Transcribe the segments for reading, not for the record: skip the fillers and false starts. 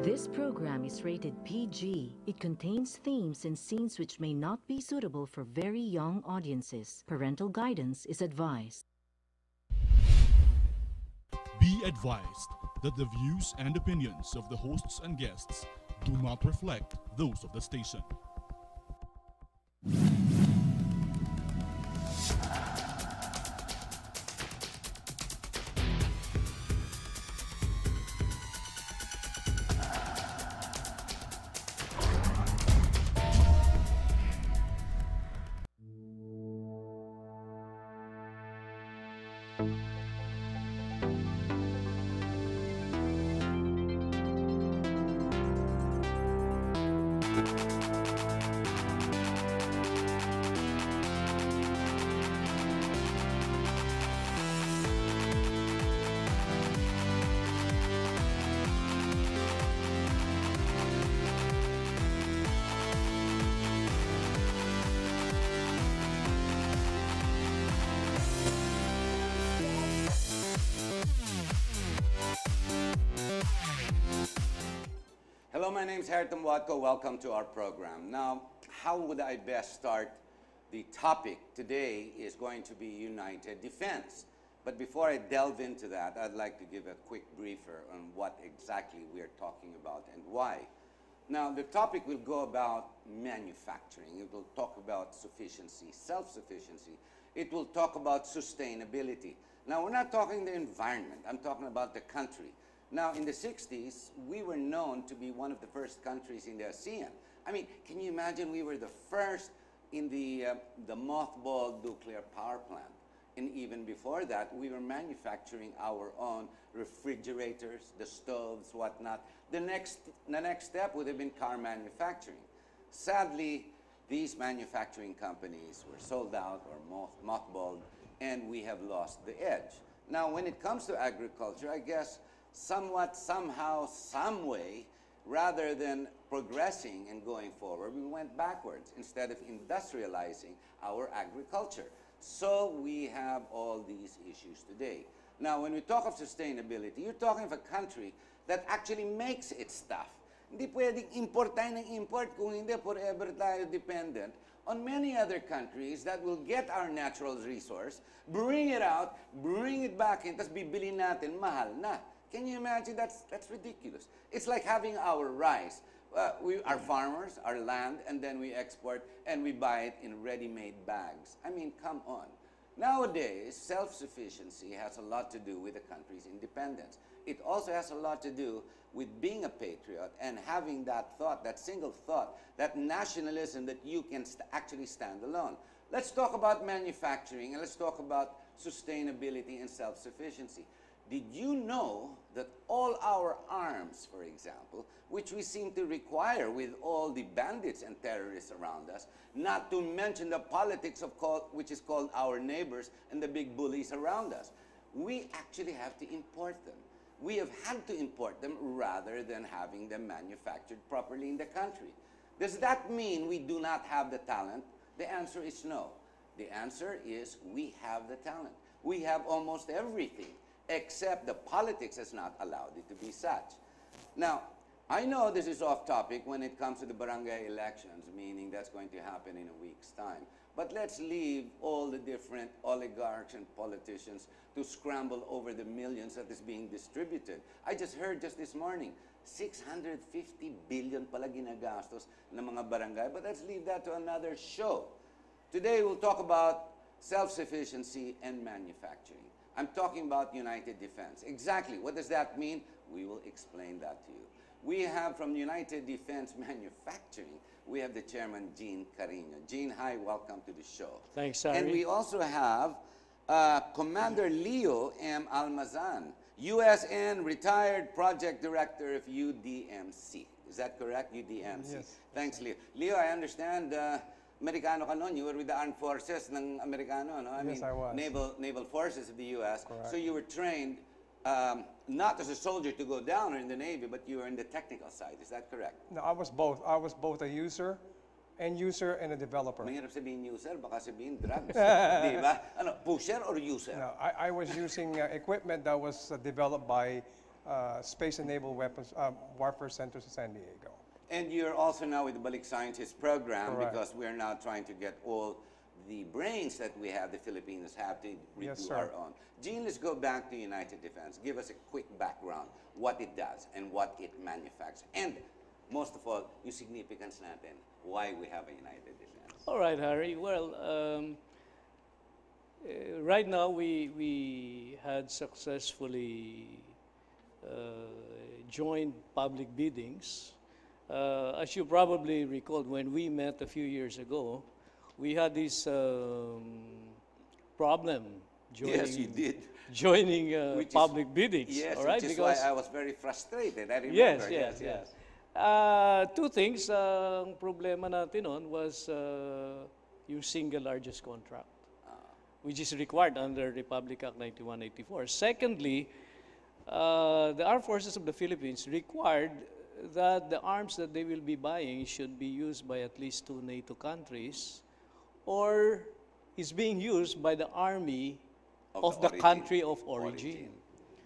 This program is rated PG. It contains themes and scenes which may not be suitable for very young audiences. Parental guidance is advised. Be advised that the views and opinions of the hosts and guests do not reflect those of the station. Hello, my name is Hertom Watco. Welcome to our program. Now, how would I best start? The topic today is going to be United Defense. But before I delve into that, I'd like to give a quick briefer on what exactly we are talking about and why. Now, the topic will go about manufacturing. It will talk about sufficiency, self-sufficiency. It will talk about sustainability. Now, we're not talking the environment. I'm talking about the country. Now, in the 60s, we were known to be one of the first countries in the ASEAN. I mean, can you imagine we were the first in the mothballed nuclear power plant? And even before that, we were manufacturing our own refrigerators, the stoves, whatnot. The next step would have been car manufacturing. Sadly, these manufacturing companies were sold out or mothballed, and we have lost the edge. Now, when it comes to agriculture, I guess somewhat, somehow, some way, rather than progressing and going forward, we went backwards instead of industrializing our agriculture. So we have all these issues today. Now, when we talk of sustainability, you're talking of a country that actually makes its stuff. Hindi pwedeng import tayo ng import kung hindi forever tayo dependent on many other countries that will get our natural resource, bring it out, bring it back in, tapos bibili natin, mahal na. Can you imagine? That's ridiculous. It's like having our rice. Our farmers, our land, and then we export and we buy it in ready-made bags. I mean, come on. Nowadays, self-sufficiency has a lot to do with the country's independence. It also has a lot to do with being a patriot and having that thought, that single thought, that nationalism that you can actually stand alone. Let's talk about manufacturing and let's talk about sustainability and self-sufficiency. Did you know that all our arms, for example, which we seem to require with all the bandits and terrorists around us, not to mention the politics which is called our neighbors and the big bullies around us, we actually have to import them. We have had to import them rather than having them manufactured properly in the country. Does that mean we do not have the talent? The answer is no. The answer is we have the talent. We have almost everything, except the politics has not allowed it to be such. Now, I know this is off topic when it comes to the barangay elections, meaning that's going to happen in a week's time. But let's leave all the different oligarchs and politicians to scramble over the millions that is being distributed. I just heard just this morning, 650 billion pala ginagastos ng mga barangay, but let's leave that to another show. Today we'll talk about self-sufficiency and manufacturing. I'm talking about United Defense. Exactly. What does that mean? We will explain that to you. We have from United Defense Manufacturing, we have the chairman, Gene Carino. Gene, hi, welcome to the show. Thanks, Harry. And we also have Commander Leo M. Almazan, USN retired project director of UDMC. Is that correct? UDMC. Yes. Thanks, Leo. Leo, I understand Amerikano ka noon. You were with the armed forces ng Amerikano, no? Yes, I was. Naval forces of the U.S. Correct. So you were trained not as a soldier to go down or in the Navy, but you were in the technical side. Is that correct? No, I was both. I was both a end user and a developer. Mahirap sabihin user, baka sabihin drugs. Di ba? Ano, pusher or user? No, I was using equipment that was developed by Space-Enabled Weapons Warfare Centers in San Diego. And you're also now with the Balik Scientist program Correct. because we're now trying to get all the brains that we have, the Filipinos have, to Yes, redo sir. our own. Gene, let's go back to United Defense. Give us a quick background, what it does and what it manufactures. And most of all, yung significance natin, why we have a United Defense. All right, Harry. Well, right now we had successfully joined public biddings. As you probably recall, when we met a few years ago, we had this problem joining, Yes, you did. joining Which is- public biddings. Yes, all right? which is why I was very frustrated. I remember. Yes. Two things. Ang problema natin noon was yung single largest contract, which is required under Republic Act 9184. Secondly, the Armed Forces of the Philippines required that the arms that they will be buying should be used by at least 2 NATO countries or is being used by the army of the origin. country of origin.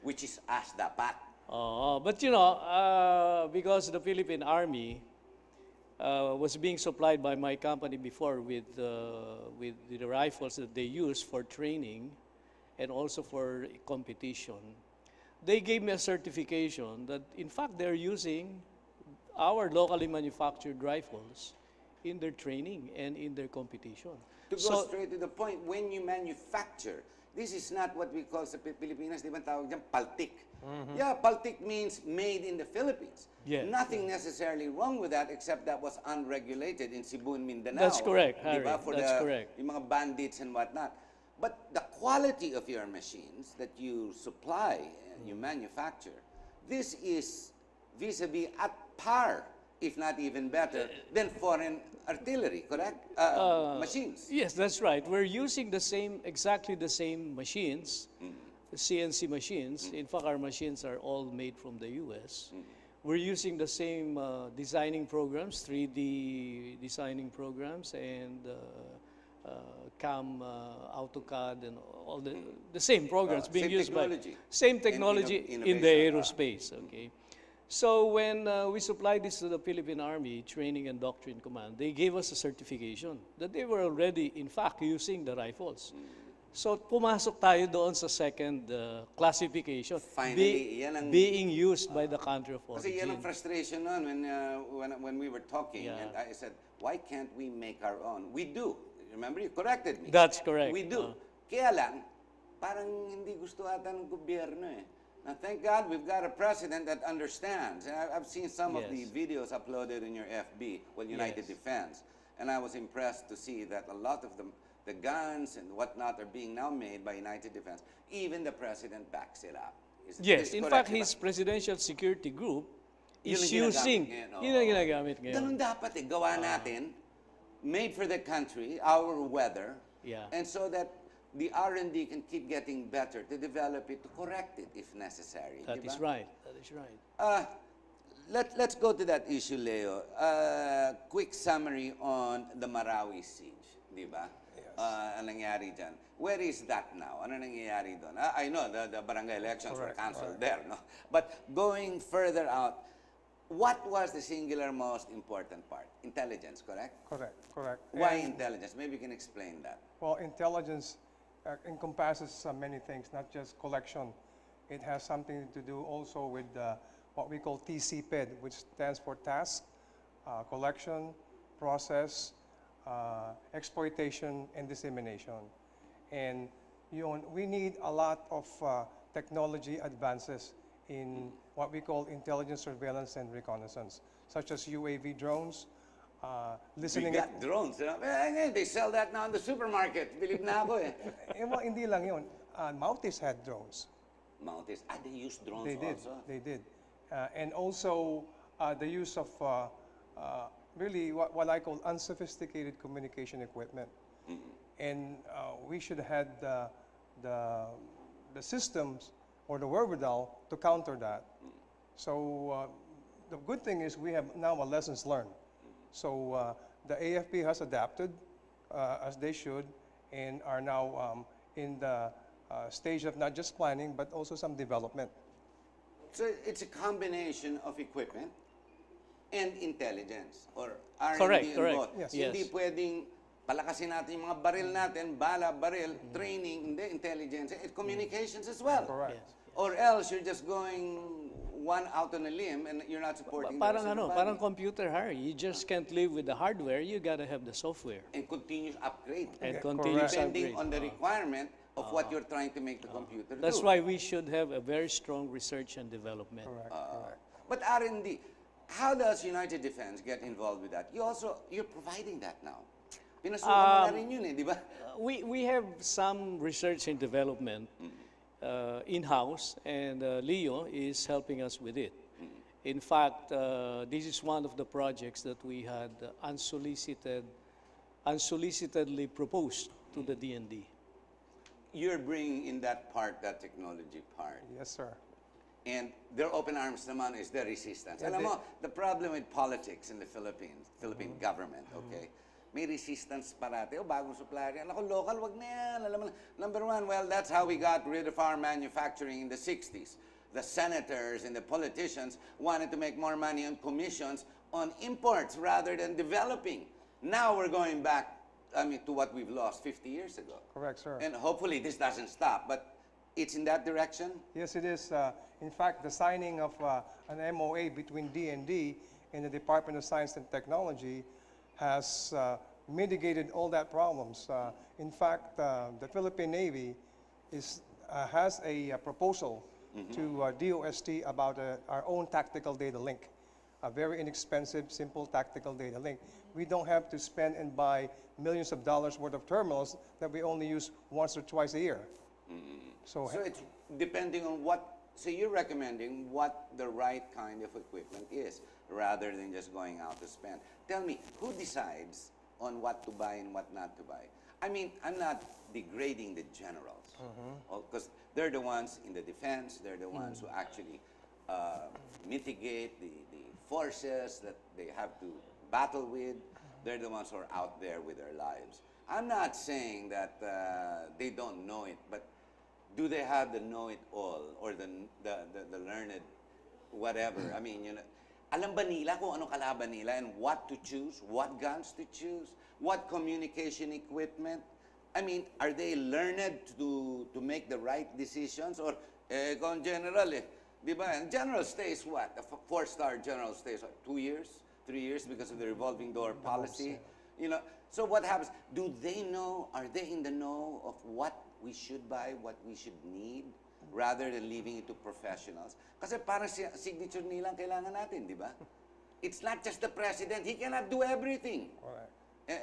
Which is us dapat. But you know, because the Philippine Army was being supplied by my company before with the rifles that they use for training and also for competition, they gave me a certification that in fact they're using our locally manufactured rifles in their training and in their competition. To go straight to the point, when you manufacture, this is not what we call sa Pilipinas, di ba tawag dyan, paltik. Yeah, paltik means made in the Philippines. Yes. Nothing necessarily wrong with that except that was unregulated in Cebu and Mindanao. That's correct, Di ba? Harry. For That's correct. yung mga bandits and whatnot. But the quality of your machines that you supply and you manufacture, this is vis-a-vis at par, if not even better, than foreign artillery, correct? Machines. Yes, that's right. We're using exactly the same machines, the CNC machines. In fact, our machines are all made from the U.S. We're using the same designing programs, 3D designing programs, and CAM, AutoCAD, and all the same programs being Same used technology. by same And technology in the innovation. aerospace. Okay. So when we supplied this to the Philippine Army Training and Doctrine Command, they gave us a certification that they were already, in fact, using the rifles. So pumasok tayo doon sa second classification, Finally, yan ang- being used by the country of Kasi yan ang origin. frustration nun when we were talking. Yeah. And I said, why can't we make our own? We do. Remember, you corrected me. That's correct. We do. Kaya lang, parang hindi gusto ata ng gobyerno eh. Now, thank God we've got a president that understands. And I've seen some of the Yes. videos uploaded in your FB, United Yes. Defense. And I was impressed to see that a lot of the guns and whatnot are being now made by United Defense. Even the president backs it up. Is Yes, this in correct, fact, di ba? his presidential security group Yun is ang ginagamit using, ngayon, oo. yun ang ginagamit ngayon. Ganun dapat eh, gawa natin, made for the country, our weather, Yeah. and so that the R&D can keep getting better to develop it, to correct it if necessary. That di is ba? right. That is right. Let's go to that issue, Leo. Quick summary on the Marawi siege, di ba? Yes. Ang nangyari dyan. Where is that now? Ano nangyayari doon? I know the barangay elections were Correct, canceled there, no? But going further out, what was the singular most important part? Intelligence, correct? Correct. Why And, intelligence? Maybe you can explain that. well, intelligence encompasses many things, not just collection. It has something to do also with what we call TCPED, which stands for task, collection, process, exploitation, and dissemination. And we need a lot of technology advances in what we call intelligence, surveillance, and reconnaissance, such as UAV drones, We listening. got drones. They sell that now in the supermarket. Believe na ako eh. Well, hindi lang yun. Mounties had drones. Mounties. They use drones They did. also. They did. And also the use of really what I call unsophisticated communication equipment. And we should have had the systems or the wherewithal to counter that. So the good thing is we have now a lessons learned. So the AFP has adapted as they should and are now in the stage of not just planning but also some development. So it's a combination of equipment and intelligence or R&D Correct, and correct. both. Yes. Hindi Yes. pwedeng palakasin natin yung mga baril natin, bala, baril, training, hindi, intelligence, and communications as well. Correct. Yes. Or else you're just going one out on a limb and you're not supporting the Parang rest of the body. parang computer, Harry. You just can't live with the hardware. You gotta have the software And continuous upgrade. and Okay, continuous Depending upgrade. on the requirement of what you're trying to make the computer That's do. why we should have a very strong research and development. Correct. Correct. But R&D, how does United Defense get involved with that? You're providing that now. Pinasukan mo na rin yun di ba? We have some research and development in-house, and Leo is helping us with it. In fact, this is one of the projects that we had unsolicitedly proposed to the DND. You're bringing in that part, that technology part. Yes, sir. And their open arms naman is the resistance. Yeah, Alam mo, the problem with politics in the Philippine government, okay? May resistance parati. O, bagong supplier yan. Ako, local, wag na yan. Alam mo, number one, well, that's how we got rid of our manufacturing in the 60s. The senators and the politicians wanted to make more money on commissions on imports rather than developing. Now we're going back, to what we've lost 50 years ago. Correct, sir. And hopefully this doesn't stop, but it's in that direction? Yes, it is. In fact, the signing of an MOA between DND and the Department of Science and Technology has mitigated all that problems. In fact, the Philippine Navy has a proposal to DOST about our own tactical data link, a very inexpensive, simple tactical data link. We don't have to spend and buy millions of dollars worth of terminals that we only use once or twice a year. So it's depending on so you're recommending what the right kind of equipment is rather than just going out to spend. Tell me, who decides on what to buy and what not to buy? I mean, I'm not degrading the generals, because they're the ones in the defense, they're the ones who actually mitigate the forces that they have to battle with. They're the ones who are out there with their lives. I'm not saying that they don't know it, but do they have the know-it-all or the learned whatever? I mean, alam ba nila kung anong kalaban nila and what to choose, what guns to choose, what communication equipment? I mean, are they learned to make the right decisions? Or, kung general di ba? General stays what? A four-star general stays what, 2 years, 3 years because of the revolving door policy? So what happens? Do they know, are they in the know of what we should buy, what we should need, rather than leaving it to professionals? Kasi parang signature nilang kailangan natin, di ba? It's not just the president. He cannot do everything. Correct.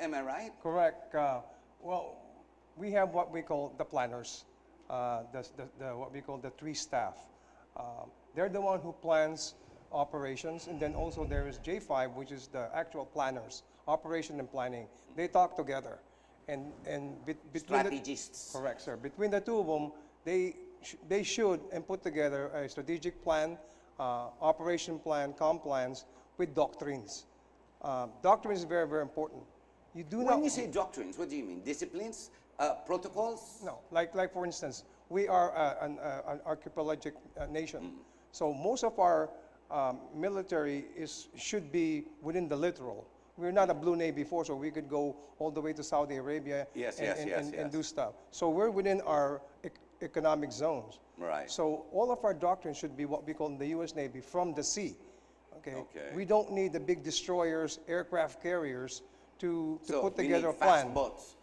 Am I right? Correct. Well, we have what we call the planners, what we call the three staff. They're the one who plans operations, and then also there is J5, which is the actual planners, operation and planning. They talk together, and between Strategists. correct, sir. Between the two of them, they should and put together a strategic plan, operation plan, comm plans with doctrines. Doctrine is very, very important. You do not. When you say doctrines, what do you mean? Disciplines? Protocols? No, like for instance, we are an archipelagic nation, so most of our military should be within the littoral. We're not a blue navy force, so we could go all the way to Saudi Arabia and do stuff. So we're within our economic zones. Right. So all of our doctrine should be what we call in the U.S. Navy from the sea. Okay. Okay. We don't need the big destroyers, aircraft carriers to So put we together need a plan. fast boats,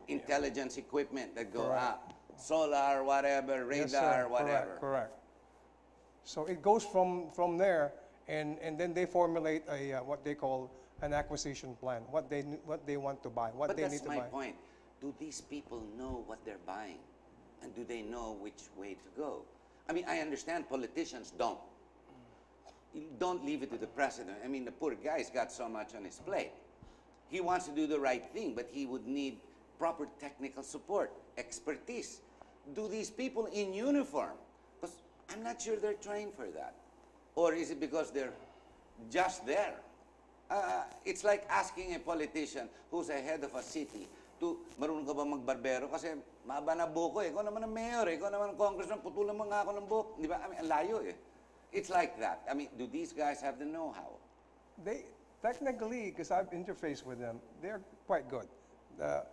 intelligence equipment that go Correct. up, solar, whatever, radar, Yes, sir. whatever. Correct. So it goes from there, and then they formulate what they call an acquisition plan, what they want to buy, what But they that's need to my buy. point. Do these people know what they're buying? And do they know which way to go? I mean, I understand politicians don't. You don't leave it to the president. I mean, the poor guy's got so much on his plate. He wants to do the right thing, but he would need proper technical support, expertise. Do these people in uniform? Because I'm not sure they're trained for that. Or is it because they're just there? It's like asking a politician who's a head of a city to, marunong ka ba magbarbero? Kasi mahaba na buhok ko eh. Ikaw naman ang mayor eh. Ikaw naman ang congressman, putulan mo nga ako ng buhok. Di ba? I mean, ang layo eh. It's like that. I mean, do these guys have the know-how? They technically, because I've interfaced with them, they're quite good. But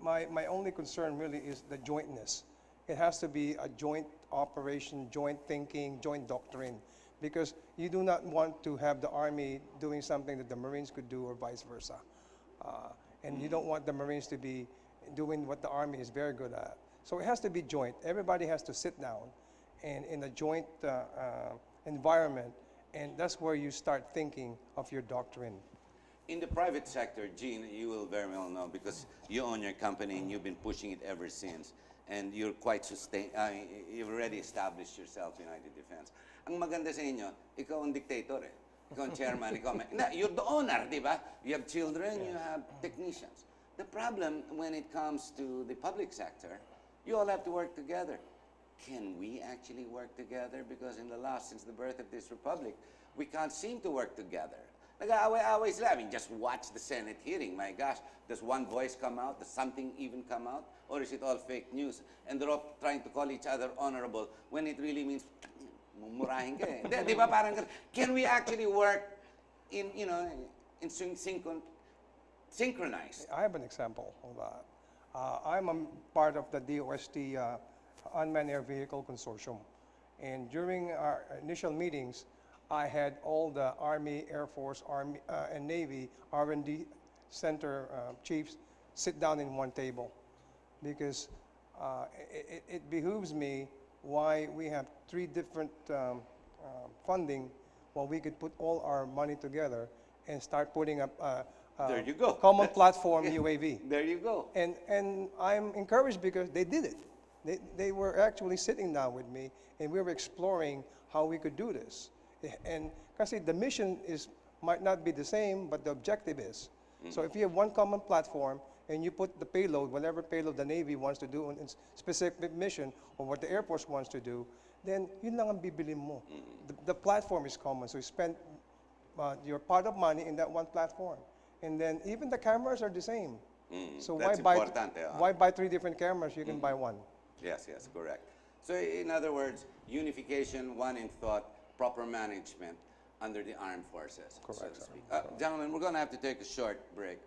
my only concern really is the jointness. It has to be a joint operation, joint thinking, joint doctrine, because you do not want to have the Army doing something that the Marines could do or vice versa. And you don't want the Marines to be doing what the Army is very good at. So it has to be joint. Everybody has to sit down and in a joint environment, and that's where you start thinking of your doctrine. In the private sector, Gene, you will very well know because you own your company and you've been pushing it ever since. And you're quite you've already established yourself, United Defense. Ang maganda sa inyo, ikaw ang dictator eh. Ikaw ang chairman, you're the owner, di ba? You have children, you have technicians. The problem when it comes to the public sector, you all have to work together. Can we actually work together? Because since the birth of this republic, we can't seem to work together. Nag-aaway-aaway sila. I mean, just watch the Senate hearing. My gosh, does one voice come out? Does something even come out? Or is it all fake news? And they're all trying to call each other honorable when it really means, mumurahin ka eh. Di ba parang, can we actually work in synchronized? I have an example of that. I'm a part of the DOST Unmanned Air Vehicle Consortium. And during our initial meetings, I had all the Army, Air Force, Army, and Navy R&D center chiefs sit down in one table because it behooves me why we have three different funding while we could put all our money together and start putting up there you go. Common platform UAV. There you go. And I'm encouraged because they did it. They were actually sitting down with me and we were exploring how we could do this. And kasi the mission might not be the same, but the objective is. So if you have one common platform and you put the payload, whatever payload the Navy wants to do in specific mission or what the Air Force wants to do, then yun lang ang bibilin mo. The platform is common, so you spend your pot of money in that one platform. And then even the cameras are the same. So why buy three different cameras? You can buy one. Yes, correct. So in other words, unification, one in thought, proper management under the armed forces, correct, so to speak. Gentlemen, we're going to have to take a short break.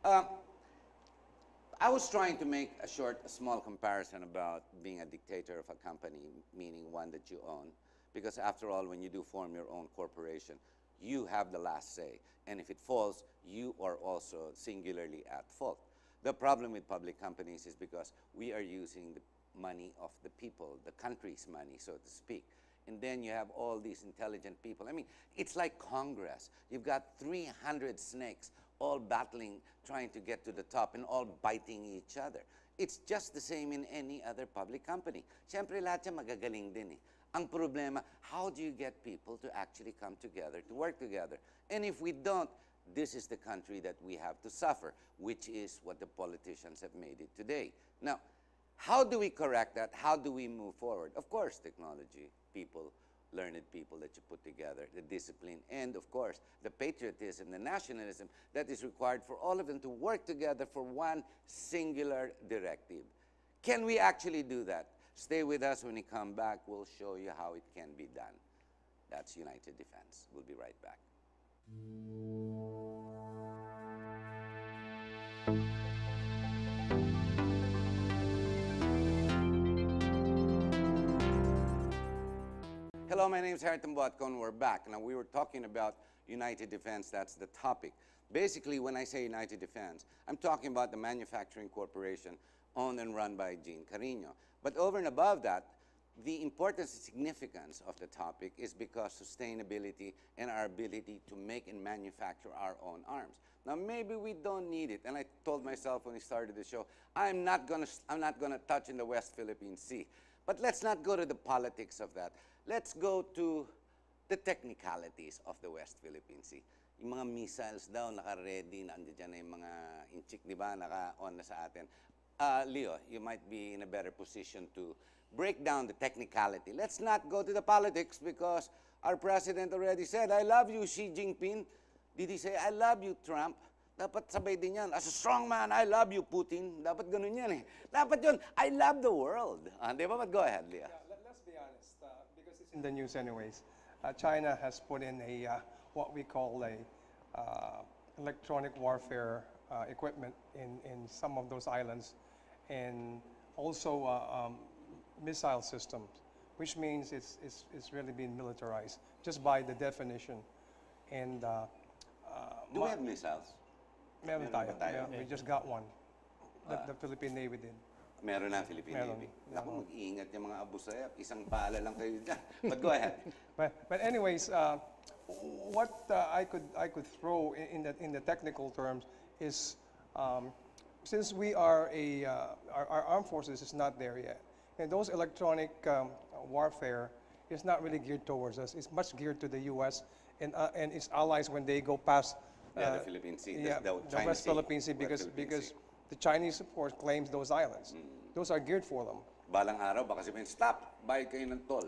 I was trying to make a small comparison about being a dictator of a company, meaning one that you own, because after all, when you do form your own corporation, you have the last say, and if it falls, you are also singularly at fault. The problem with public companies is because we are using the money of the people, the country's money, so to speak. And then you have all these intelligent people. I mean, it's like Congress. You've got 300 snakes all battling, trying to get to the top and all biting each other. It's just the same in any other public company. Siyempre, lahat yan magagaling din eh. Ang problema, how do you get people to actually come together, to work together? And if we don't, this is the country that we have to suffer, which is what the politicians have made it today. Now, how do we correct that? How do we move forward? Of course, technology, people, learned people that you put together, the discipline, and of course, the patriotism, the nationalism that is required for all of them to work together for one singular directive. Can we actually do that? Stay with us. When we come back, we'll show you how it can be done. That's United Defense. We'll be right back. Hello, my name is Harrington Botco, and we're back. Now, we were talking about United Defense. That's the topic. Basically, when I say United Defense, I'm talking about the manufacturing corporation owned and run by Gene Carino. But over and above that, the importance and significance of the topic is because sustainability and our ability to make and manufacture our own arms. Now, maybe we don't need it. And I told myself when we started the show, I'm not gonna touch in the West Philippine Sea. But let's not go to the politics of that. Let's go to the technicalities of the West Philippine Sea. Yung mga missiles daw, naka-ready, nandiyan na yung mga inchik, di ba, naka-on na sa atin. Leo, you might be in a better position to break down the technicality. Let's not go to the politics because our president already said, I love you, Xi Jinping. Did he say, I love you, Trump? Dapat sabay din yan. As a strong man, I love you, Putin. Dapat ganun yan eh. Dapat yun, I love the world. Di ba? But go ahead, Leo. Yeah, let's be honest, because it's in the news anyways. China has put in a what we call a electronic warfare equipment in some of those islands, and also missile systems, which means it's really been militarized just by the definition. And Do we have missiles? meron Meron tayo. ba tayo? We just got one. The Philippine Navy did. Meron na Philippine Meron. Navy. Naku, mag-iingat yung mga abusaya. Isang pala lang kayo dyan. But go ahead. But anyways, what I could throw in the technical terms is, since we are our armed forces is not there yet, and those electronic warfare is not really geared towards us. It's much geared to the U.S. and its allies when they go past The Philippine Sea. yeah, the the China West Sea. Philippine Sea West Philippine because Sea. the Chinese, of course, claims those islands. Those are geared for them. Balang araw, baka sabihin, stop, bayad kayo ng toll.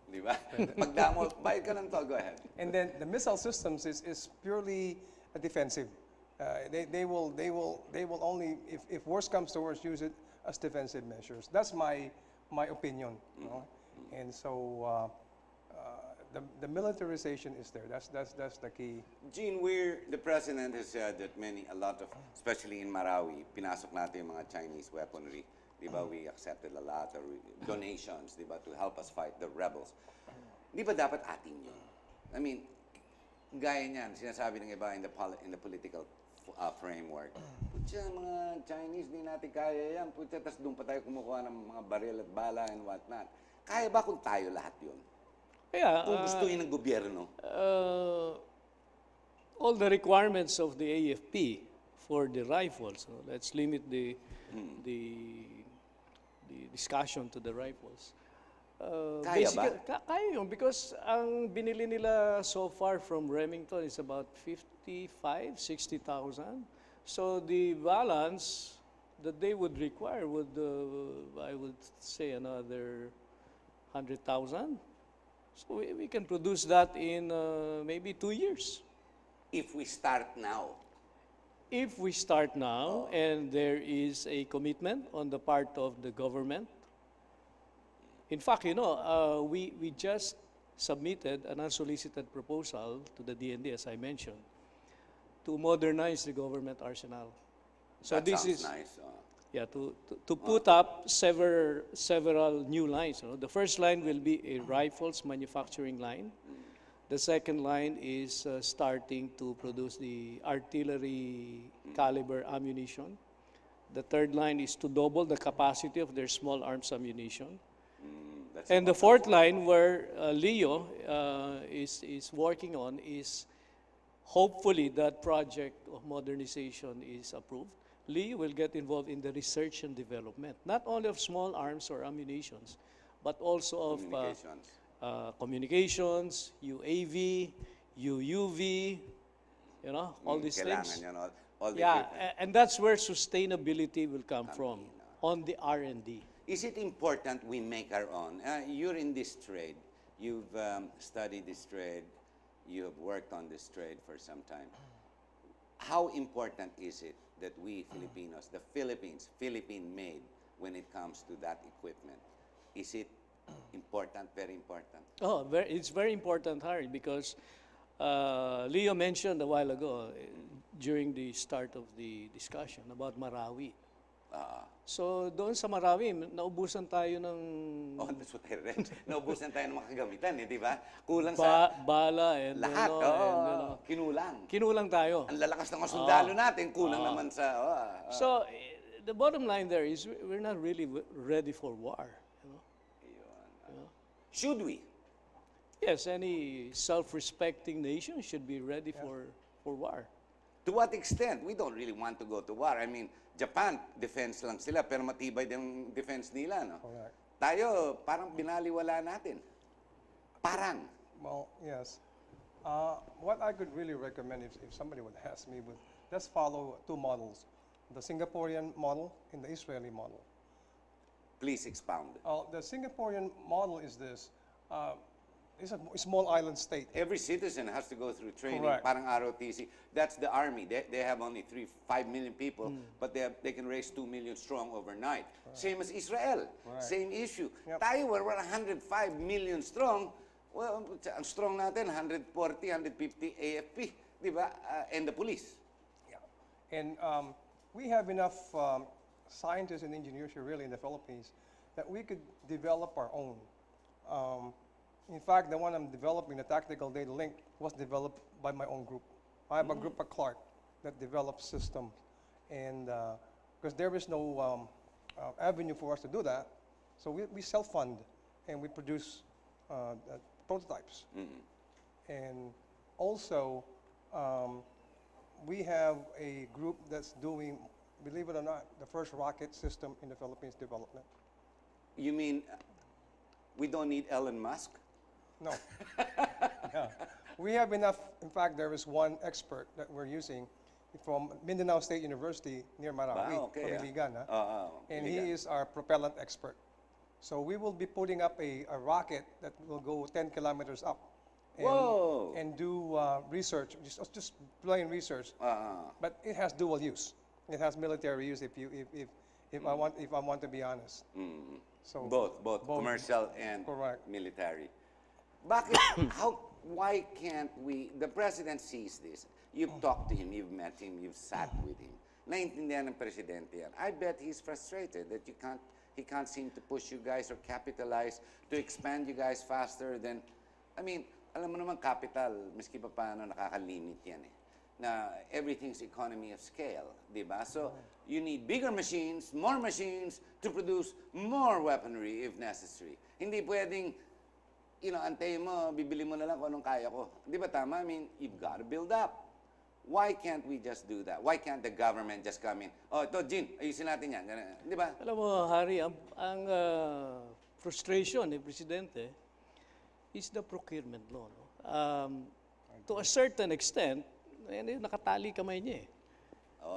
Di ba? Pagdamo, bayad ka ng toll. Go ahead. And then the missile systems is purely defensive. They will only, if worst comes to worst, use it as defensive measures. That's my opinion. You know? And so the militarization is there. That's the key. Gene, the president has said that a lot of, especially in Marawi, pinasok natin yung mga Chinese weaponry. Di ba, we accepted a lot of donations, di ba, to help us fight the rebels. Di ba dapat atin yun? I mean, gaya niyan, sinasabi ng iba in the political framework. Putya, mga Chinese, di natin kaya yan. Putya, tas doon pa tayo kumukuha ng mga baril at bala and whatnot. Kaya ba kung tayo lahat yun? Yeah, Kung gustuin ng gobyerno? all the requirements of the AFP for the rifles. Let's limit the discussion to the rifles. Kaya ba? Kaya yun because ang binili nila so far from Remington is about 55, 60,000. So the balance that they would require would, I would say, another 100,000. So we can produce that in maybe 2 years. If we start now, If we start now and there is a commitment on the part of the government. In fact, we just submitted an unsolicited proposal to the DND, as I mentioned, to modernize the government arsenal. So that this sounds is nice. yeah to put up several new lines. The first line will be a rifles manufacturing line. The second line is starting to produce the artillery caliber ammunition. The third line is to double the capacity of their small arms ammunition. That's And the about fourth line, where Leo is working on, is hopefully that project of modernization is approved. Leo will get involved in the research and development, not only of small arms or ammunitions, but also of communications. communications, UAV, UUV, all these Kailangan things. yan, all the Yeah, equipment. and that's where sustainability will come from, on the R&D. Is it important we make our own? You're in this trade. You've studied this trade. You have worked on this trade for some time. How important is it that we Filipinos, the Philippines, Philippine-made when it comes to that equipment? Is it important, very important? Oh, it's very important, Harry, because Leo mentioned a while ago during the start of the discussion about Marawi. So doon sa Marawi, naubusan tayo ng Oh, that's what I read. Naubusan tayo ng mga kagamitan, di ba? Kulang sa bala and lahat. Kinulang. Kinulang tayo. Ang lalakas ng mga sundalo natin, kulang naman sa... So the bottom line there is we're not really ready for war. Should we? Yes, any self-respecting nation should be ready for war. To what extent? We don't really want to go to war. I mean, Japan, defense lang sila, pero matibay din defense nila, no? Correct. Tayo, parang binaliwala natin. Parang. Well, yes. What I could really recommend, if somebody would ask me, would let's follow two models: the Singaporean model and the Israeli model. Please expound. The Singaporean model is this: it's a small island state. Every citizen has to go through training. Correct. Parang ROTC. That's the army. They have only 5 million people, but they can raise 2 million strong overnight. Same as Israel. Right. Same issue. Yep. Tayo, we're 105 million strong, Well, ang strong natin, 140, 150 AFP, di ba? And the police. Yeah. And we have enough scientists and engineers here really in the Philippines that we could develop our own. In fact, the one I'm developing, the tactical data link, was developed by my own group. I have a group at Clark that develops systems. And because there is no avenue for us to do that, so we self-fund and we produce prototypes. And also, we have a group that's doing, believe it or not, the first rocket system in the Philippines development. You mean we don't need Elon Musk? No. Yeah. We have enough. In fact, there is one expert that we're using from Mindanao State University near Marawi, okay, Pamiligan, and he Pamiligan. is our propellant expert. So we will be putting up a rocket that will go 10 kilometers up and, Whoa. and do research, just plain research. But it has dual use. It has military use if I want to be honest. So Both commercial and Correct. military. Bakit, why can't we, the president sees this. You've talked to him, you've met him, you've sat with him. Naintindihan ng presidente yan. I bet he's frustrated that he can't seem to push you guys or capitalize to expand you guys faster than, I mean, alam mo naman capital, miski pa paano nakakalimit yan eh. Na everything's economy of scale, di ba? So, you need bigger machines, more machines to produce more weaponry if necessary. Hindi pwedeng, antayin mo, bibili mo na lang kung anong kaya ko. Di ba tama? I mean, you've got to build up. Why can't we just do that? Why can't the government just come in? Oh, ito, Jean, ayusin natin yan. Di ba? Alam mo, Harry, ang frustration ni Presidente is the procurement law. No? To a certain extent, nakatali kamay niya eh.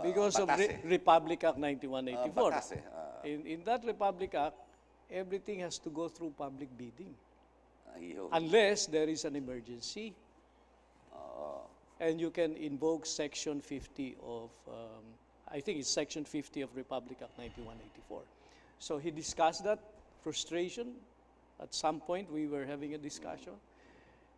Because of batas eh. Republic Act 9184. Batas eh. In that Republic Act, everything has to go through public bidding. Ayun. Unless there is an emergency. And you can invoke Section 50 of, I think it's Section 50 of Republic Act 9184. So he discussed that frustration. At some point, we were having a discussion.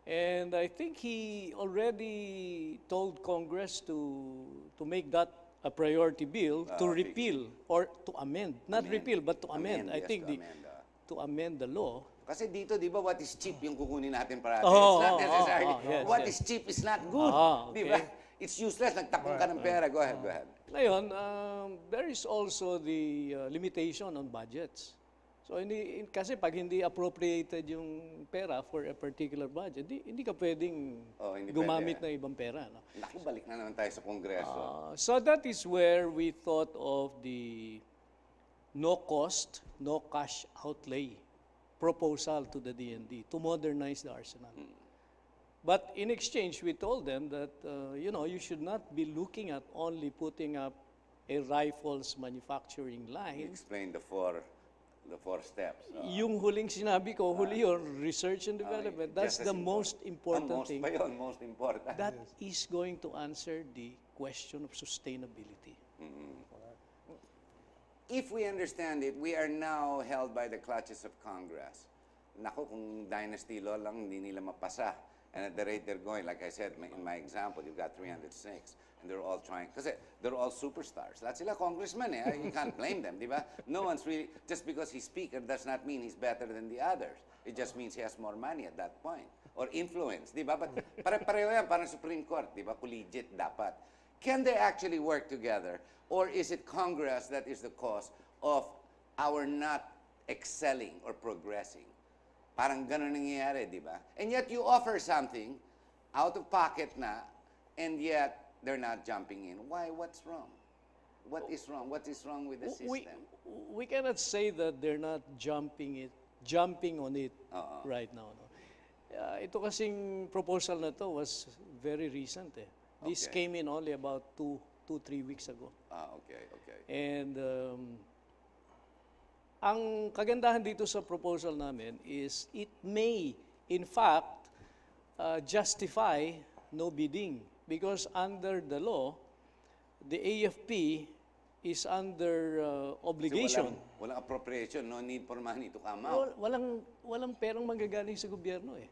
And I think he already told Congress to make that a priority bill to repeal or to amend. Not repeal, but to amend. I yes, think to amend, to amend the law. Kasi dito, di ba, what is cheap yung kukunin natin parati. Oh, It's not necessarily. yes, What yes. is cheap is not good. Okay. Di ba? It's useless. Nagtapon ka ng pera. Go ahead, go ahead. Ngayon, there is also the limitation on budgets. So kasi pag hindi appropriated yung pera for a particular budget, hindi ka pwedeng hindi gumamit pwede. ng ibang pera. No? Naku, balik na naman tayo sa Kongreso. So that is where we thought of the no cost, no cash outlay proposal to the DND to modernize the arsenal. But in exchange, we told them that, you should not be looking at only putting up a rifles manufacturing You line. explained the four steps. Yung huling sinabi ko, huli yun, research and development, that's just as the most important thing. Most pa yun, most important. That is going to answer the question of sustainability. If we understand it, we are now held by the clutches of Congress. Naku, kung dynasty law lang, hindi nila mapasa. And at the rate they're going, like I said, in my example, you've got 306. And they're all trying, kasi they're all superstars. Lahat sila congressmen eh. You can't blame them, di ba? No one's really, just because he's speaker does not mean he's better than the others. It just means he has more money at that point. Or influence, di ba? But pare-pareho yan, parang Supreme Court, di ba? Collegiate dapat. Can they actually work together? Or is it Congress that is the cause of our not excelling or progressing? Parang ganun nangyayari, di ba? And yet you offer something out of pocket na, and yet they're not jumping in. Why? What's wrong? What is wrong? What is wrong with the system? We cannot say that they're not jumping on it right now. No? Ito kasing proposal na to was very recent. Eh. This Okay. came in only about 2-3 weeks ago. Okay. And ang kagandahan dito sa proposal namin is it may, in fact, justify no bidding. Because under the law, the AFP is under obligation. So walang appropriation, no need for money to come out. Walang perang manggagaling sa gobyerno eh.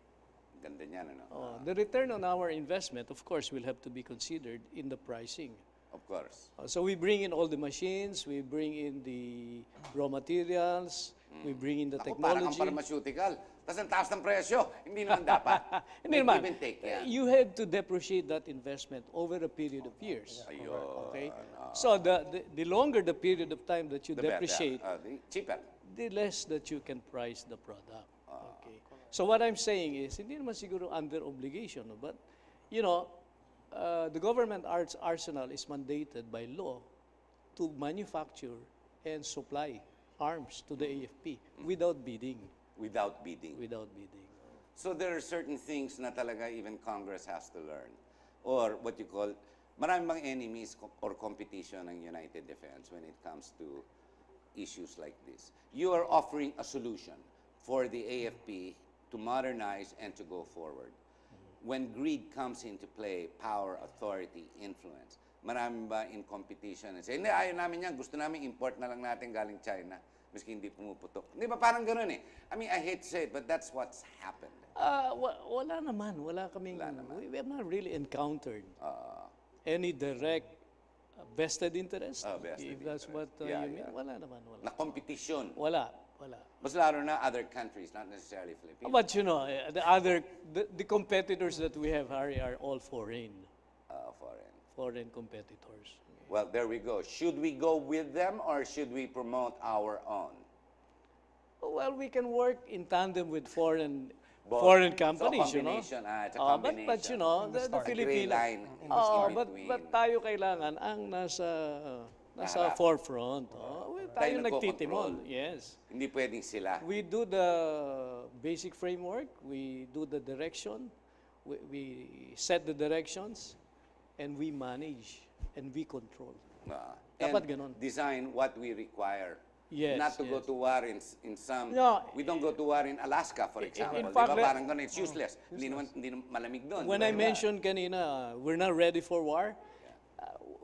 Ganda niyan, ano? The return on our investment, of course, will have to be considered in the pricing. Of course. So we bring in all the machines, we bring in the raw materials, we bring in the Ako, parang ang technology. pharmaceutical. Tapos ang taas ng presyo. Hindi naman dapat. Hindi May naman. give and take yan. You have to depreciate that investment over a period of years. Ayun. Okay? So the longer the period of time that you The better. depreciate, The cheaper. the less that you can price the product. Okay. So what I'm saying is, hindi naman siguro under obligation, no? But, you know, the government arsenal is mandated by law to manufacture and supply arms to the AFP without bidding. Without bidding. Without bidding. So there are certain things na talaga even Congress has to learn. Or what you call, marami bang enemies or competition ng United Defense when it comes to issues like this? You are offering a solution for the AFP to modernize and to go forward. When greed comes into play, power, authority, influence, marami ba in competition and say, hindi, ayaw namin yan, gusto namin import na lang natin galing China, miski hindi pumuputok. Hindi ba parang ganun eh? I mean, I hate to say it, but that's what's happened. Wala naman. Wala kaming, we have not really encountered any direct vested interest. Vested if that's what interest. you mean. Wala naman. Na competition. Wala. Mas lalo na other countries, not necessarily Philippines. But you know, the competitors that we have are all foreign Foreign. competitors. Well, there we go. Should we go with them or should we promote our own? Well, we can work in tandem with foreign Both. companies, So, you know. combination, it's a But combination. you know, the Gray Philippines. line in between. But tayo kailangan ang nasa Harap. forefront. Tayo Tayo nagtitimol. nagko-control. Yes. Hindi pwedeng sila. We do the basic framework, we do the direction, we set the directions, and we manage, and we control. Dapat And ganon. design what we require. Yes, Not to go yes. to war in some... No. We don't go to war in Alaska, for example. fact, Diba? Parang ganun, it's useless. Hindi naman malamig doon. When Diba? I mentioned kanina, we're not ready for war,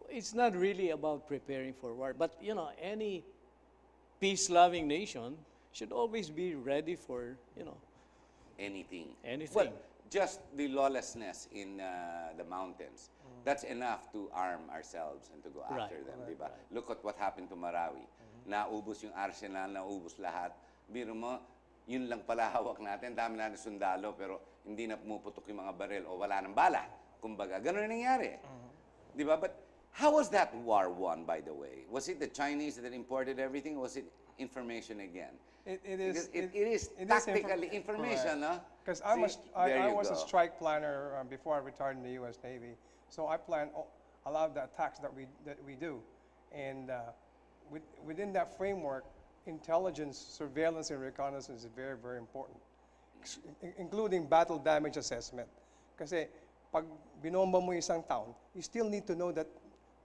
it's not really about preparing for war. But, you know, any peace-loving nation should always be ready for, you know, Anything. Anything. Well, just the lawlessness in the mountains. That's enough to arm ourselves and to go after Right. them, diba? Look at what happened to Marawi. Naubos yung arsenal, naubos lahat. Biro mo, yun lang pala hawak natin. Dami natin sundalo, pero hindi na pumuputok yung mga baril o wala ng bala. Kumbaga, ganun na nangyari. Diba? But how was that war won, by the way? Was it the Chinese that imported everything? Or was it information again? It Because is. it is tactically information, no? Because See, there I you was a go. strike planner before I retired in the U.S. Navy. So I planned a lot of the attacks that we do, and within that framework, intelligence, surveillance, and reconnaissance is very, very important, including battle damage assessment. Kasi pag binomba mo isang town, you still need to know that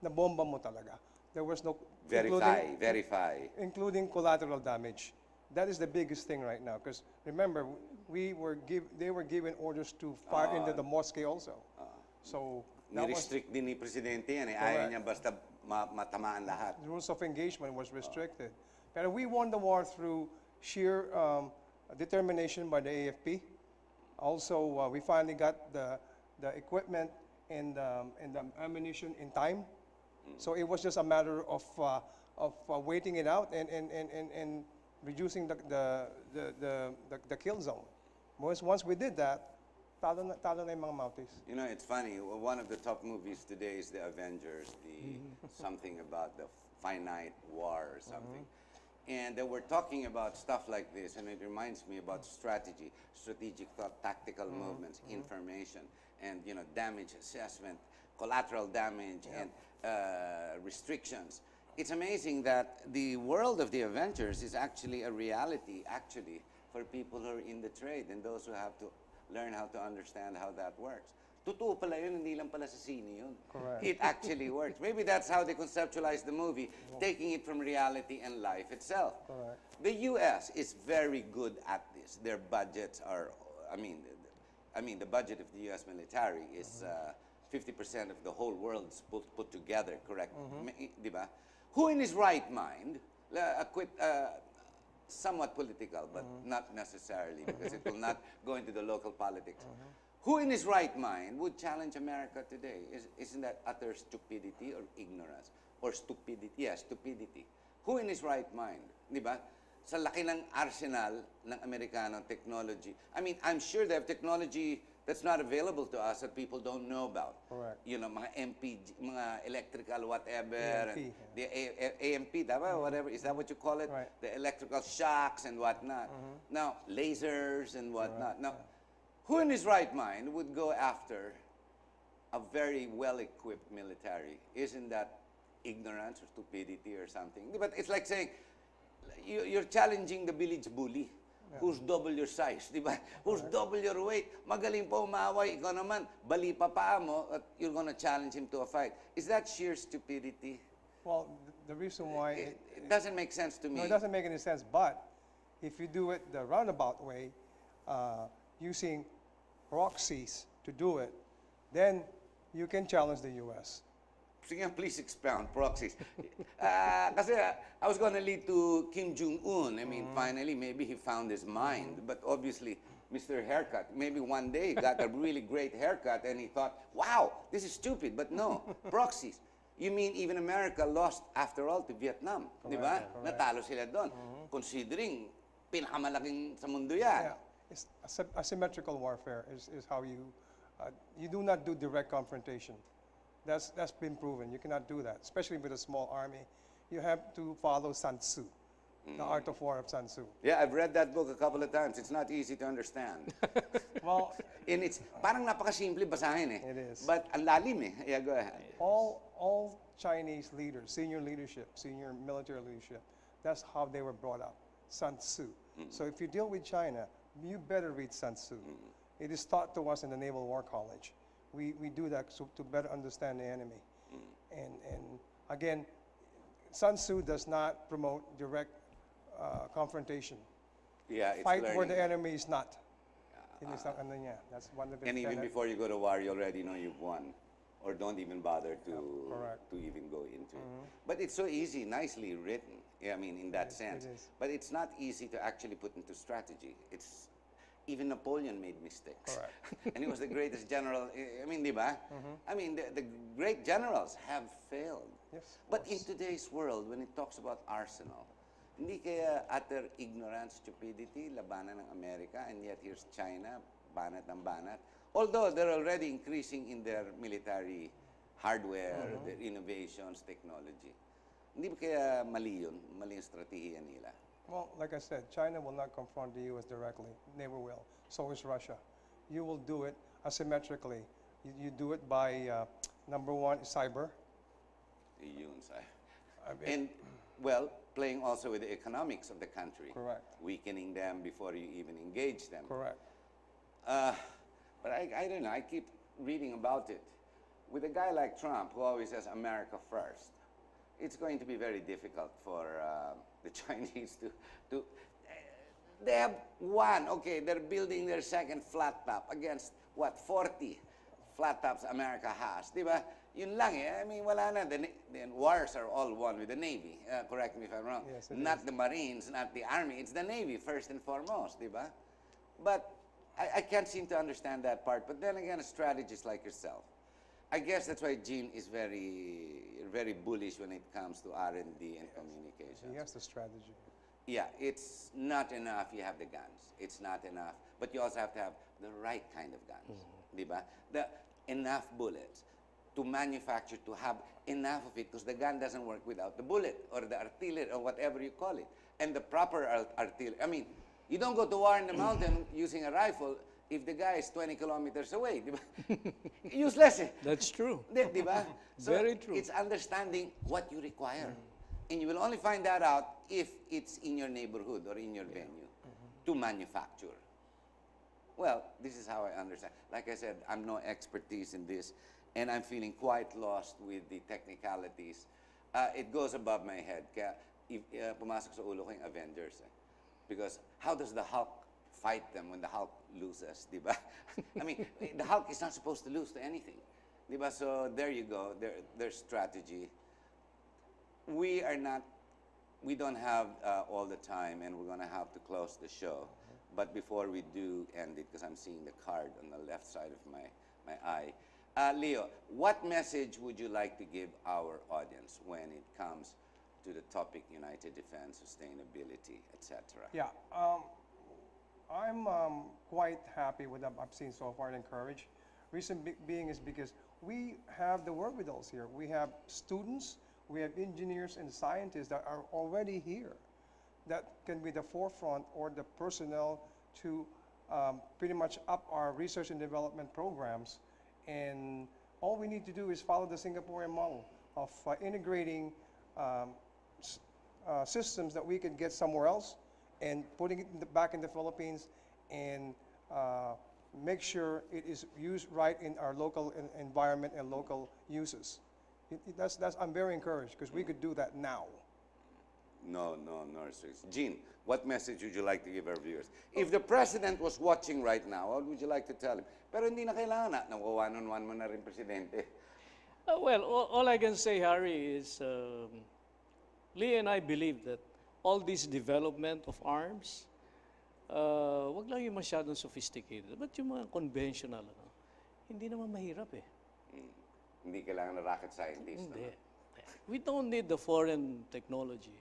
nabomba mo talaga. There was no Verify. including collateral damage. That is the biggest thing right now. Because remember, they were given orders to fire into the mosque also. So that was, Ni-restrict din ni Presidente yan eh. Ayaw Correct. niya basta matamaan lahat. the rules of engagement was restricted. But we won the war through sheer determination by the AFP. Also, we finally got the equipment and the ammunition in time. So it was just a matter of waiting it out and reducing the kill zone. Once we did that, talo na yung mga Mounties. You know, it's funny. One of the top movies today is The Avengers, something about the finite war or something. And we're talking about stuff like this, and it reminds me about strategy, strategic thought, tactical movements, information, and you know, damage assessment, collateral damage, and restrictions. It's amazing that the world of the Avengers is actually a reality, actually, for people who are in the trade and those who have to learn how to understand how that works. Totoo pala yun, hindi lang pala sa sine yun. Correct. It actually works. Maybe that's how they conceptualized the movie, taking it from reality and life itself. Correct. The U.S. is very good at this. Their budgets are, I mean, the budget of the U.S. military is 50% of the whole world's put together, correct? Di ba? Who in his right mind, somewhat political, but not necessarily, because it will not go into the local politics. Who in his right mind would challenge America today? Isn't that utter stupidity or ignorance? Or stupidity? Yeah, stupidity. Who in his right mind? Di ba? Sa laki ng arsenal ng Amerikano technology. I mean, I'm sure they have technology that's not available to us that people don't know about. Correct. You know, mga MP, mga electrical whatever. AMP, And the AMP, diba? Whatever. Is that what you call it? Right. The electrical shocks and whatnot. Now, lasers and whatnot. Now, who in his right mind would go after a very well-equipped military? Isn't that ignorance or stupidity or something? But it's like saying, you're challenging the village bully who's double your size, di ba? Who's double your weight. Magaling pa umaway, ikaw naman, bali pa paa mo, at you're gonna challenge him to a fight. Is that sheer stupidity? Well, the reason why It doesn't make sense to me. no, it doesn't make any sense. But if you do it the roundabout way, using proxies to do it, then you can challenge the U.S. Sige, please expound, proxies. Kasi I was gonna lead to Kim Jong-un. I mean, finally, maybe he found his mind. But obviously, Mr. Haircut, maybe one day he got a really great haircut and he thought, wow, this is stupid. But no, proxies. You mean even America lost, after all, to Vietnam, di ba? Natalo sila doon. Considering pinakamalaking sa mundo yan. Yeah, it's asymmetrical warfare is how you do not do direct confrontation. That's been proven. You cannot do that, especially with a small army. You have to follow Sun Tzu, the art of war of Sun Tzu. Yeah, I've read that book a couple of times. It's not easy to understand. Well, And it's parang napakasimple basahin eh. It is. But ang lalim eh. Yeah, go ahead. all Chinese leaders, senior leadership, senior military leadership, that's how they were brought up, Sun Tzu. So if you deal with China, you better read Sun Tzu. It is taught to us in the Naval War College. We do that to better understand the enemy. And again, Sun Tzu does not promote direct confrontation. Yeah, it's Fight learning. where the enemy is not. Yun is ang ano niya. That's one of the And even tenet. before you go to war, you already know you've won. Or don't even bother to correct. to even go into it. But it's so easy, nicely written. Yeah, I mean, in that sense. it is. But it's not easy to actually put into strategy. It's even Napoleon made mistakes. Correct. And he was the greatest general. I mean, di ba? I mean, the great generals have failed. Yes, of But in course. today's world, when it talks about arsenal, hindi kaya utter ignorance, stupidity, labanan ng Amerika, and yet here's China, banat ng banat. Although they're already increasing in their military hardware, their innovations, technology. Hindi ba kaya mali yun? Mali yung strategiya nila? Well, like I said, China will not confront the U.S. directly. Never will. So is Russia. You will do it asymmetrically. You do it by, number one, cyber. Yun, sir. I mean, And, well, playing also with the economics of the country. Correct. Weakening them before you even engage them. correct. But I don't know, I keep reading about it. With a guy like Trump, who always says America first, it's going to be very difficult for the Chinese to they have one, okay, they're building their second flat top against, what, 40 flat tops America has, di ba? Yun lang eh, I mean, wala na. The wars are all won with the Navy. Correct me if I'm wrong. Yes, it Not the Marines, not the Army, it's the Navy first and foremost, di ba? But I can't seem to understand that part. But then again, strategists like yourself, I guess that's why Gene is very bullish when it comes to R&D and communications. He has the strategy. Yeah, it's not enough you have the guns. It's not enough. But you also have to have the right kind of guns. Di ba? The enough bullets to manufacture, to have enough of it, because the gun doesn't work without the bullet or the artillery or whatever you call it. And the proper artillery. I mean, you don't go to war in the mountain using a rifle if the guy is 20 kilometers away. Di ba? Useless eh. That's true. Di ba? So Very true. it's understanding what you require. And you will only find that out if it's in your neighborhood or in your venue to manufacture. Well, this is how I understand. Like I said, I'm no expertise in this, and I'm feeling quite lost with the technicalities. It goes above my head. Kaya pumasok sa ulo ko yung Avengers. Eh. Because how does the Hulk fight them when the Hulk loses, di ba? I mean, the Hulk is not supposed to lose to anything. Di ba? So there you go, their strategy. We are not we don't have all the time, and we're going to have to close the show. But before we do end it, because I'm seeing the card on the left side of my eye, Leo, what message would you like to give our audience when it comes to the topic United Defense, sustainability, etc.? Yeah, I'm quite happy with what I've seen so far and encouraged. Reason being is because we have the wherewithals here. We have students, we have engineers and scientists that are already here that can be the forefront or the personnel to pretty much up our research and development programs. And all we need to do is follow the Singaporean model of integrating systems that we can get somewhere else and putting it back in the Philippines and make sure it is used right in our local environment and local uses. I'm very encouraged because we could do that now. No restrictions. Gene, what message would you like to give our viewers? If the President was watching right now, what would you like to tell him? Pero hindi na kailangan na. One-on-one mo na rin, Presidente. Well, all I can say, Harry, is Lee and I believe that all this development of arms, wag lang yung masyadong sophisticated, but yung mga conventional, hindi naman mahirap eh. Hindi kailangan na rocket scientist. Hindi. We don't need the foreign technology.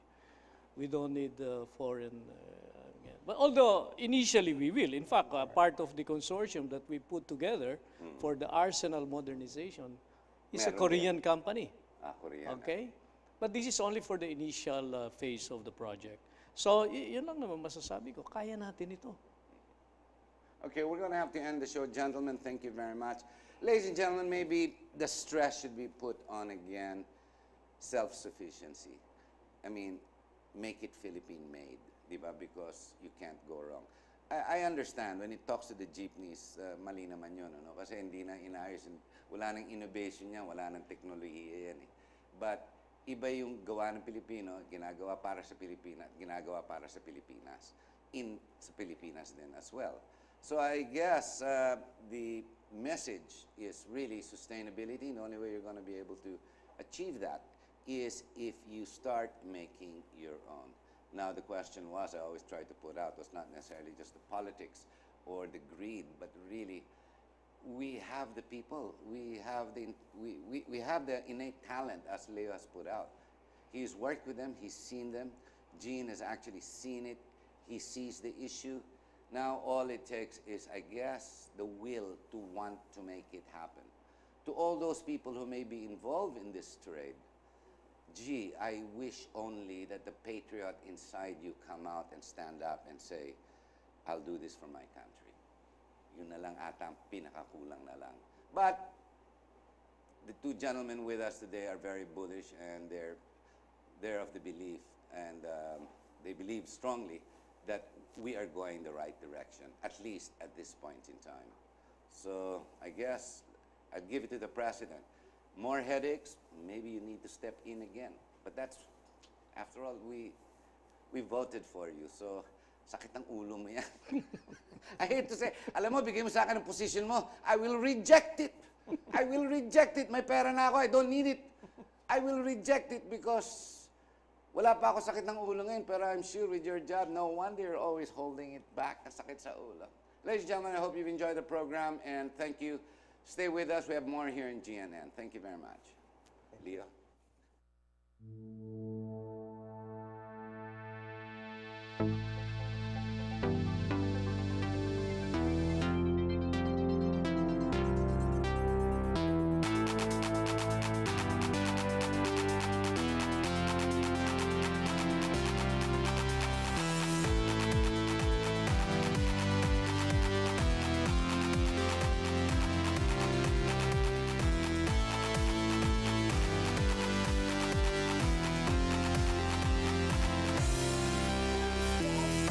We don't need the foreign... but although initially we will, in fact, part of the consortium that we put together for the arsenal modernization is a Korean company. Korean. Okay? But this is only for the initial phase of the project. So, yun lang naman masasabi ko, kaya natin ito. Okay, we're going to have to end the show. Gentlemen, thank you very much. Ladies and gentlemen, maybe the stress should be put on again, self-sufficiency. I mean, make it Philippine-made, di ba? Because you can't go wrong. I understand when it talks to the jeepneys, mali naman yun, ano? Kasi hindi na inayos, wala nang innovation yan, wala nang teknolohiya yan eh. But iba yung gawa ng Pilipino, ginagawa para sa Pilipinas, ginagawa para sa Pilipinas, sa Pilipinas din as well. So I guess the message is really sustainability. The only way you're going to be able to achieve that is if you start making your own. Now the question was, I always try to put out, was not necessarily just the politics or the greed, but really we have the people, we have the innate talent, as Leo has put out. He's worked with them, he's seen them. Gene has actually seen it, he sees the issue. Now all it takes is, I guess, the will to want to make it happen. To all those people who may be involved in this trade, gee, I wish only that the patriot inside you come out and stand up and say, I'll do this for my country. Yun na lang ata ang pinakakulang na lang. But the two gentlemen with us today are very bullish, and they're of the belief, and they believe strongly that we are going the right direction, at least at this point in time. So I guess I'd give it to the President. More headaches, maybe you need to step in again. But that's, after all, we voted for you. So, sakit ng ulo mo yan. I hate to say, alam mo, bigay mo sa akin ang position mo, I will reject it. I will reject it. May pera na ako, I don't need it. I will reject it because wala pa ako sakit ng ulo ngayon, pero I'm sure with your job, no wonder you're always holding it back, sakit sa ulo. Ladies and gentlemen, I hope you've enjoyed the program, and thank you. Stay with us. We have more here in GNN. Thank you very much. Leo.